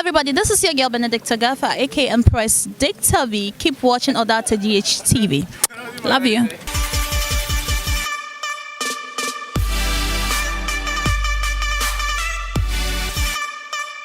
everybody, this is your girl Benedicta Gaffa, aka Empress Dicta V. Keep watching Odata GHTV. Love you.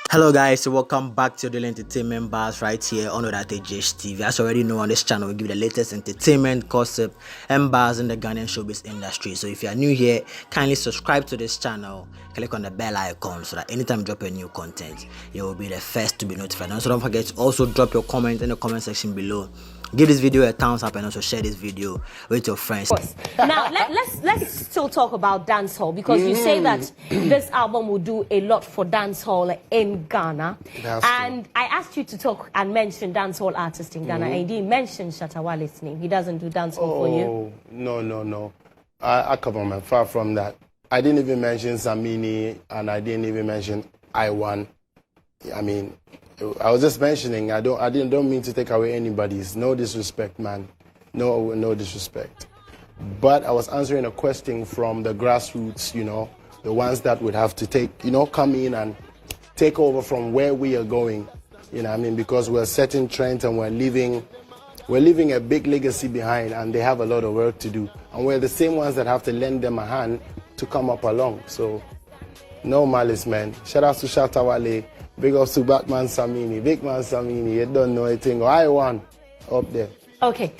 Hello guys, so welcome back to the entertainment bars right here on Odata GHTV. As you already know, on this channel we give you the latest entertainment, gossip and bars in the Ghanaian showbiz industry. So if you are new here, kindly subscribe to this channel, click on the bell icon so that anytime we drop a new content, you will be the first to be notified. And so don't forget to also drop your comment in the comment section below. Give this video a thumbs up and also share this video with your friends. Now let's still talk about dancehall, because you say that this album will do a lot for dancehall in Ghana. And I asked you to talk and mention dancehall artists in Ghana, and you didn't mention Shatta Wale's name. He doesn't do dancehall for you. No. I come on, man. Far from that. I didn't even mention Samini, and I didn't even mention I1. I mean, I was just mentioning. I don't mean to take away anybody's. No disrespect, man. No disrespect. But I was answering a question from the grassroots. You know, the ones that would have to take, come in and take over from where we are going. You know, what I mean, because we're setting trends and we're leaving a big legacy behind, and they have a lot of work to do. And we're the same ones that have to lend them a hand to come up along. So, no malice, man. Shout out to Shatta Wale. Big up to Batman Samini, Big Man Samini, you don't know anything. I won up there. Okay,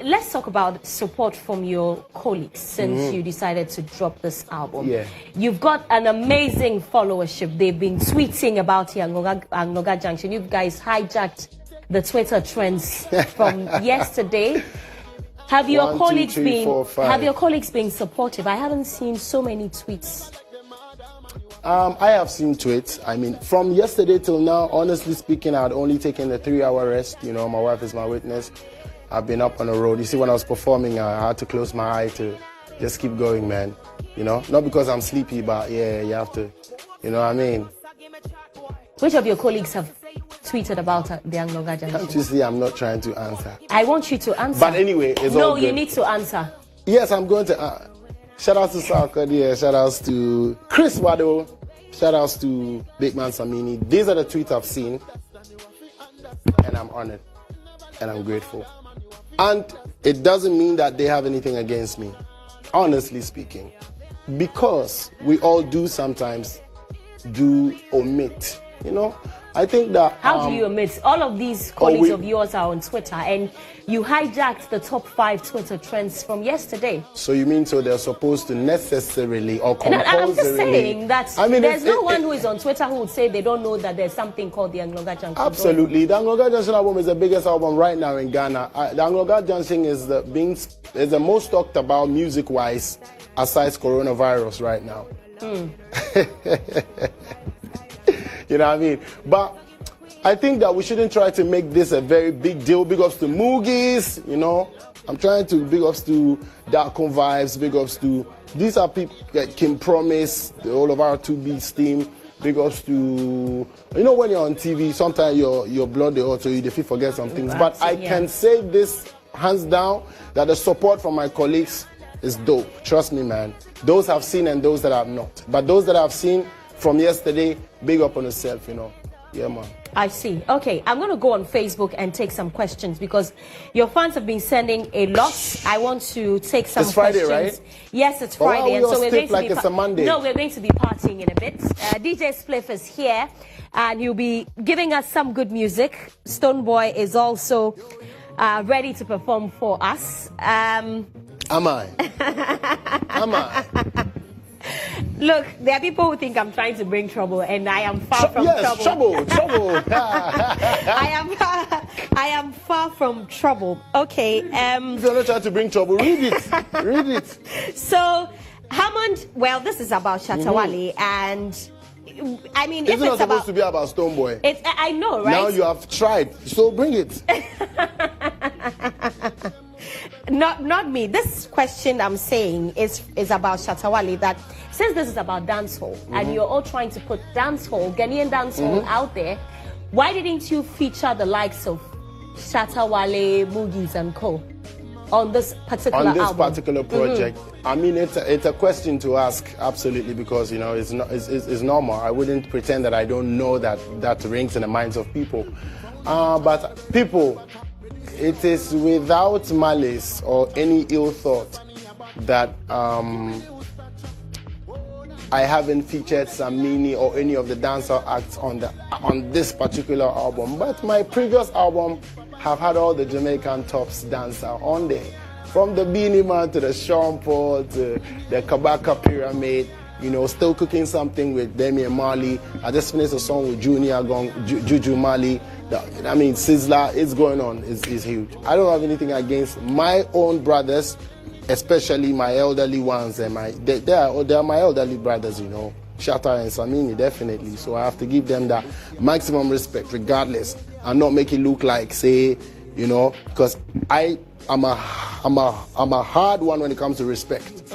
let's talk about support from your colleagues since you decided to drop this album. Yeah. You've got an amazing followership. They've been tweeting about the Anloga Junction. You guys hijacked the Twitter trends from yesterday. Have your colleagues been supportive? I haven't seen so many tweets. I have seen tweets. I mean, from yesterday till now, honestly speaking, I had only taken a 3-hour rest. You know, my wife is my witness. I've been up on the road. You see, when I was performing, I had to close my eye to just keep going, man. You know, not because I'm sleepy, but yeah, you have to, you know what I mean? Which of your colleagues have tweeted about the Anloga Junction? Can't you see I'm not trying to answer? I want you to answer. But anyway, it's all good. No, you need to answer. Yes, I'm going to. Shout out to Salka, yeah. Shout outs to Chris Wado. Shout outs to Big Man Samini. These are the tweets I've seen, and I'm honored, and I'm grateful. And it doesn't mean that they have anything against me, honestly speaking, because we all do sometimes omit, you know. I think that... How do you omit? All of these colleagues of yours are on Twitter, and you hijacked the top 5 Twitter trends from yesterday. So you mean so they're supposed to necessarily or compulsorily... I'm just saying that there's no one who is on Twitter who would say they don't know that there's something called the Anloga Junction. Absolutely. The Anloga Junction album is the biggest album right now in Ghana. The Anloga Junction is the most talked about music-wise aside coronavirus right now. You know what I mean? But I think that we shouldn't try to make this a very big deal. Big ups to Moogies, you know. I'm trying to big ups to Darko Vibes, big ups to... These are people that can promise the whole of our 2B's team. Big ups to... You know, when you're on TV, sometimes your blood, they also you forget some things. But I can say this hands down, that the support from my colleagues is dope. Trust me, man. Those have seen and those that have not. But those that have seen from yesterday, big up on yourself, you know. Yeah, man. I see. Okay, I'm going to go on Facebook and take some questions because your fans have been sending a lot. I want to take some questions. It's Friday, right? Yes, it's Friday. And so we're going to be... it's a Monday. No, we're going to be partying in a bit. DJ Spliff is here, and he'll be giving us some good music. Stonebwoy is also ready to perform for us. Am I? Am I? Look, there are people who think I'm trying to bring trouble, and I am far from trouble. Yes, trouble. I am far from trouble. Okay. If you're not trying to bring trouble, read it. So, Hammond, well, this is about Shatta Wale, and I mean, it's not supposed to be about Stonebwoy. I know, right? Now you have tried, so bring it. Not me. This question I'm saying is about Shatta Wale, that since this is about dancehall and you're all trying to put dancehall, Ghanaian dancehall out there, why didn't you feature the likes of Shatta Wale, Moogies and co? on this particular album? Particular project. I mean, it's a question to ask, absolutely, because you know it's normal. I wouldn't pretend that I don't know that rings in the minds of people. But people, it is without malice or any ill thought that I haven't featured Samini or any of the dancehall acts on this particular album. But my previous album have had all the Jamaican tops dancer on there. From the Beanie Man to the Sean Paul to the Kabaka Pyramid, you know, still cooking something with Damian Marley. I just finished a song with Junior Gong, Juju Marley. I mean, Sizzler, it's going on, it's huge. I don't have anything against my own brothers, especially my elderly ones, and they are my elderly brothers, you know, Shatta and Samini, definitely. So I have to give them that maximum respect, regardless, and not make it look like, say, you know, because I'm a hard one when it comes to respect.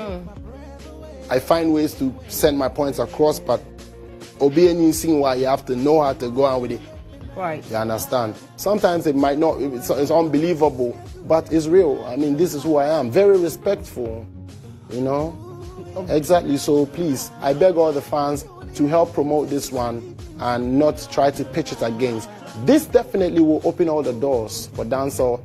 I find ways to send my points across, but obeying why you have to know how to go on with it. Right. You understand? Sometimes it might not, it's unbelievable, but it's real. I mean, this is who I am. Very respectful, you know? Exactly. So please, I beg all the fans to help promote this one and not try to pitch it against. This definitely will open all the doors for dancehall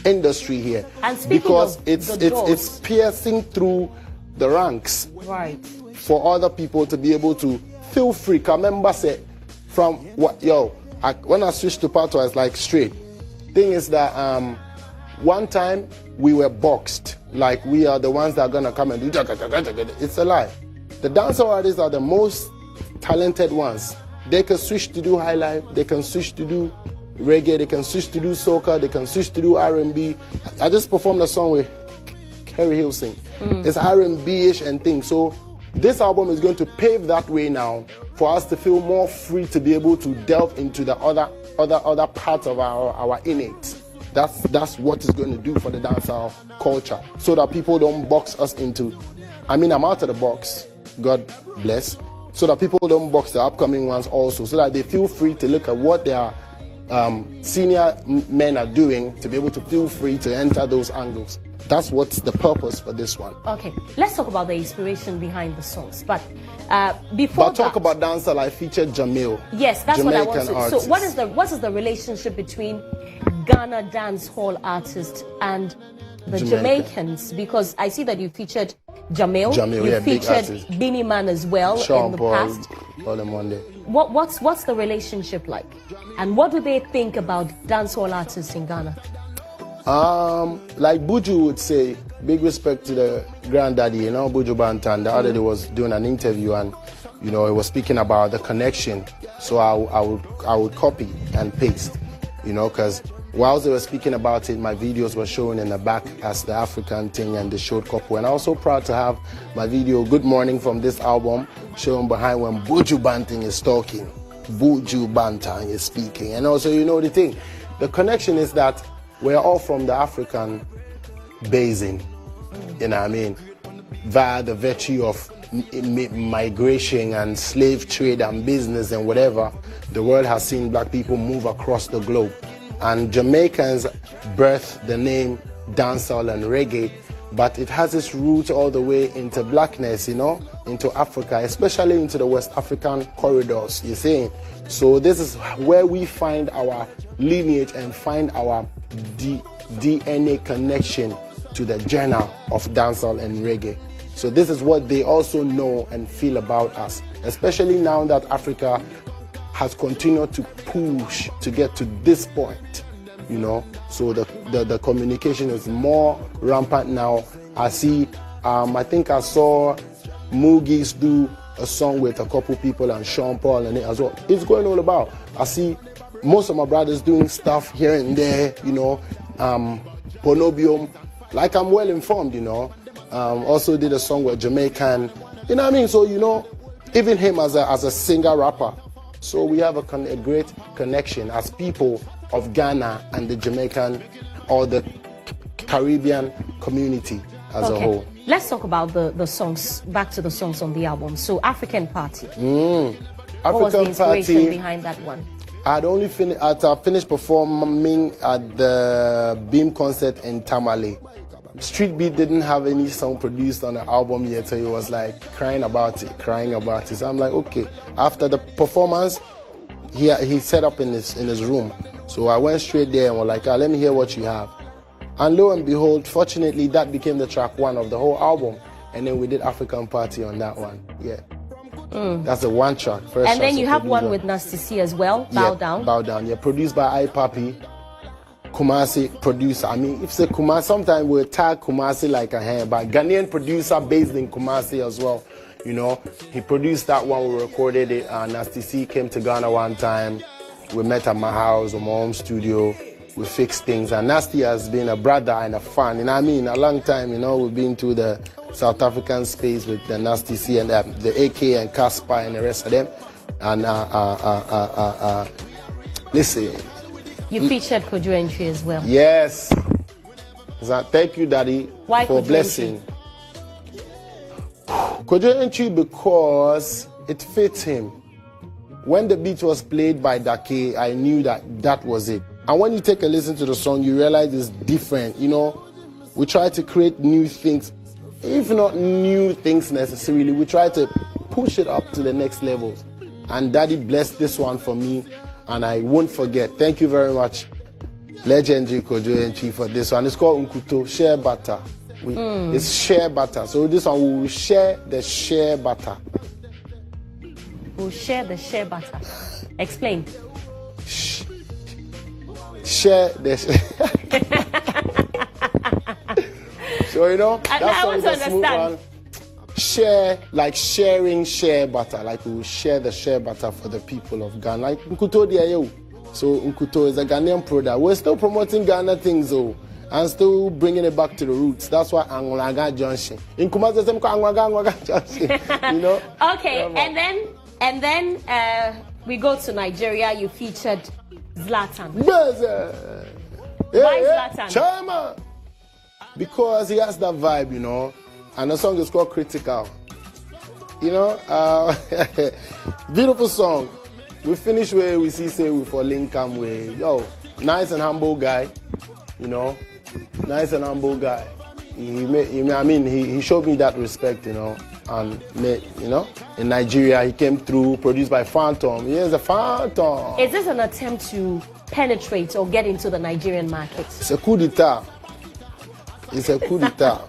industry here. And speaking because of it's piercing through the ranks. Right. For other people to be able to feel free. I remember say from what when I switched to Patois, I was like straight. Thing is that one time we were boxed, like we are the ones that are gonna come and do. It's a lie. The dancehall artists are the most talented ones. They can switch to do high life. They can switch to do reggae. They can switch to do soca. They can switch to do R&B. I just performed a song with Kerry Hilson. It's R&B-ish and things. So this album is going to pave that way now for us to feel more free to be able to delve into the other parts of our innate. That's what it's going to do for the dancehall culture, so that people don't box us into. I mean, I'm out of the box, God bless, so that people don't box the upcoming ones also, so that they feel free to look at what their senior men are doing, to be able to feel free to enter those angles. That's what's the purpose for this one. Okay, let's talk about the inspiration behind the songs. But before talk about dancehall, I featured Jamil. Yes, that's Jamaican what I want to. artist. So what is the relationship between Ghana dancehall artists and the Jamaicans? Because I see that you featured Jamil. You featured Beanie Man as well Sean in the Paul, past. all them one day. What's the relationship like? And what do they think about dancehall artists in Ghana? Like Buju would say, big respect to the granddaddy, you know, Buju Bantan. The other day was doing an interview, and you know, he was speaking about the connection. So I would copy and paste, you know, because whilst they were speaking about it, my videos were showing in the back as the African thing, and they showed couple. And I was so proud to have my video Good Morning from this album showing behind when Buju Bantan is talking, Buju Bantan is speaking. And also, you know, the connection is that we're all from the African basin, you know what I mean, via the virtue of migration and slave trade and business and whatever. The world has seen black people move across the globe. And Jamaicans birthed the name dancehall and reggae, but it has its roots all the way into blackness, you know, into Africa, especially into the West African corridors, you see. So this is where we find our lineage and find our DNA connection to the genre of dancehall and reggae. So this is what they also know and feel about us, especially now that Africa has continued to push to get to this point, you know. So the communication is more rampant now. I see, I think I saw Moogie's do a song with a couple people and Sean Paul and it as well. It's going all about. I see most of my brothers doing stuff here and there, you know, Bonobium, like I'm well informed, you know. Also did a song with Jamaican, you know what I mean? So, you know, even him as a singer rapper. So we have a great connection as people of Ghana and the Jamaican or the Caribbean community as a whole. Let's talk about the songs, back to the songs on the album. So African Party. What was the inspiration behind that one? I finished performing at the Beam concert in Tamale. Street Beat didn't have any song produced on the album yet, so he was like crying about it. So I'm like, okay. After the performance, he set up in his room. So I went straight there and was like, let me hear what you have. And lo and behold, fortunately, that became the track 1 of the whole album. And then we did African Party on that one. Yeah. That's the one track. First and then you have producer. one with Nasty C as well, Bow Down. Bow Down, yeah. Produced by iPapi, Kumasi producer. I mean, if it's a Kumasi, sometimes we'll tag Kumasi like a hand, but Ghanaian producer based in Kumasi as well. You know, he produced that one, we recorded it. Nasty C came to Ghana one time. We met at my house or my home studio. We fixed things. And Nasty has been a brother and a fan. You know what I mean? A long time, you know, we've been to the South African space with the Nasty C and the AK and Casper and the rest of them. And listen. You featured Kojo Entry as well. Yes. Thank you, Daddy, Why for Kojo blessing. Kojo Entry because it fits him. When the beat was played by Dake, I knew that was it. And when you take a listen to the song, you realize it's different. You know, we try to create new things. If not new things necessarily, we try to push it up to the next level. And Daddy blessed this one for me, and I won't forget. Thank you very much, legendary Kojo Entry, for this one. It's called Nkuto, Share Butter. It's share butter. So this one, we will share the share butter. We'll share the share butter. Explain. Share the So, you know, I want to understand. Share, like sharing share butter. Like we will share the share butter for the people of Ghana. Like Nkuto Diayo. So Nkuto is a Ghanaian product. We're still promoting Ghana things though, and still bringing it back to the roots. That's why Anloga Junction. In Kumasi, Anloga Junction. You know? Okay, and then we go to Nigeria. You featured Zlatan. Why Zlatan? Chama. Because he has that vibe, you know. And the song is called Critical. You know, beautiful song. We finish where we see say we for Lincoln way. Yo, nice and humble guy, you know. Nice and humble guy. He showed me that respect, you know. And you know, in Nigeria he came through, produced by Phantom. He is a Phantom. Is this an attempt to penetrate or get into the Nigerian market? It's a coup d'etat. It's a coup d'etat.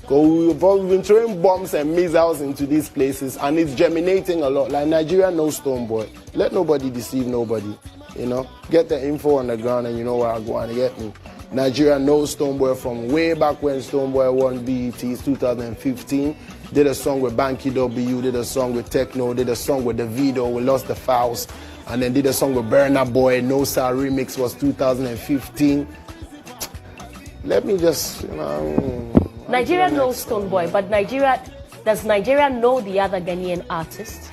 We've been throwing bombs and missiles into these places, and it's germinating a lot. Like Nigeria knows Stonebwoy. Let nobody deceive nobody. You know, get the info on the ground, and you know where I go and get me. Nigeria knows Stonebwoy from way back when Stonebwoy won BET's 2015. Did a song with Banky W, did a song with Techno, did a song with Davido, We Lost the Fouls, and then did a song with Burna Boy. No Sir remix was 2015. Let me just, you know. Nigeria knows Stonebwoy, but does Nigeria know the other Ghanaian artists?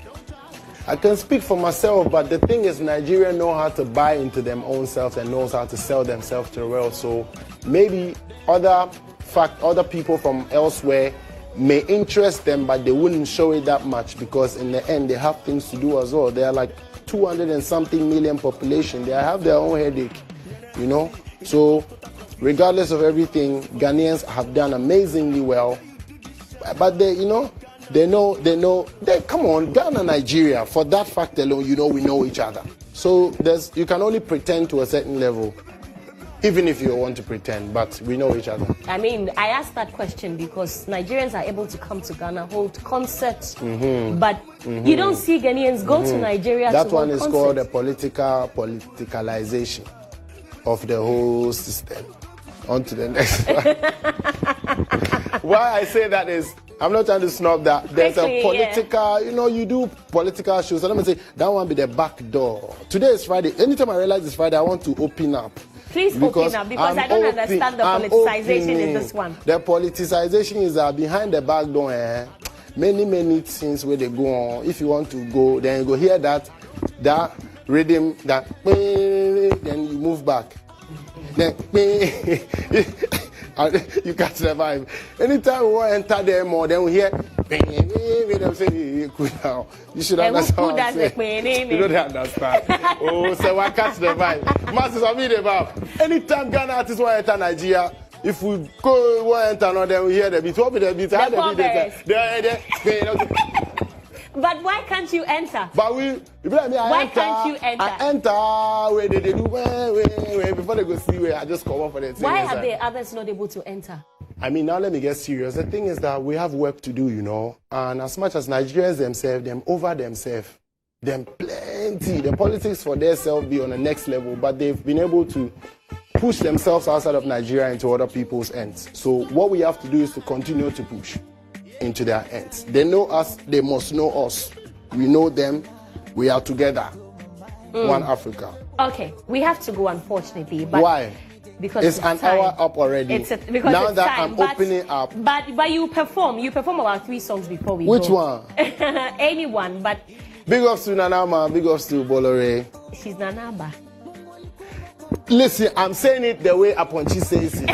I can speak for myself, but the thing is, Nigeria know how to buy into them own selves and knows how to sell themselves to the world. So maybe other people from elsewhere may interest them, but they wouldn't show it that much because in the end they have things to do as well. They are like 200 and something million population. They have their own headache, you know. So regardless of everything, Ghanaians have done amazingly well. But they know, come on, Ghana, Nigeria, for that fact alone, you know, we know each other. So you can only pretend to a certain level, even if you want to pretend, but we know each other. I mean, I asked that question because Nigerians are able to come to Ghana, hold concerts, but you don't see Ghanaians go to Nigeria that to hold concerts. That one is called the politicalization of the whole system. On to the next one. Why I say that is, I'm not trying to snub that. There's a political, you know, you do political shows. So let me say, that one be the back door. Today is Friday. Anytime I realize it's Friday, I want to open up. Please open up, because I don't understand the politicization in this one. The politicization is behind the back door. Many things where they go on. If you want to go, then you go hear that rhythm, then you move back. Then you can't survive. Anytime we want to enter there more, then we hear them say, cool down. You should understand what I'm saying. You don't understand. Oh, so I catch the vibe. Masters of me the vibe. Anytime Ghana artists want to enter Nigeria, if we go enter now, then we hear the beat. What be the beat? But why can't you enter? But why can't you enter? I enter where they do where before they go see where I just come up for the thing. Why are the others not able to enter? I mean, now let me get serious. The thing is that we have work to do, you know. And as much as Nigerians themselves, them plenty. The politics for themselves be on the next level, but they've been able to push themselves outside of Nigeria into other people's ends. So what we have to do is to continue to push into their ends. They know us, they must know us. We know them, we are together. One Africa. Okay, we have to go, unfortunately. But why? Because it's an hour up already. Because now it's that time. I'm opening up. But you perform about 3 songs before we Which go. one? Anyone, but big ups to Nanama, big ups to Bolore. She's Nanaba. Listen, I'm saying it the way Aponchi says it.